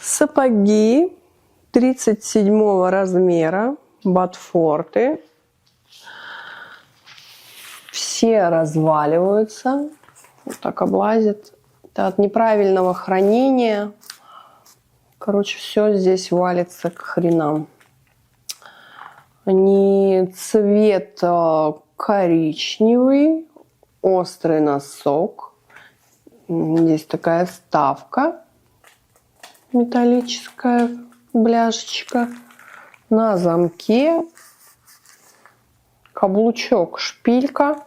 Сапоги 37 размера, ботфорты. Все разваливаются. Вот так облазит. Это от неправильного хранения. Короче, все здесь валится к хренам. Они цвет коричневый, острый носок. Здесь такая вставка металлическая, бляшечка. На замке каблучок, шпилька.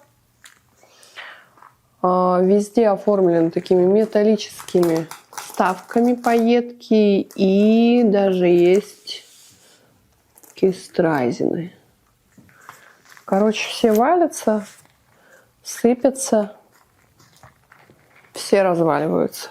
Везде оформлен такими металлическими вставками пайетки. И даже есть кистрайзены. Короче, все валятся, сыпятся, все разваливаются.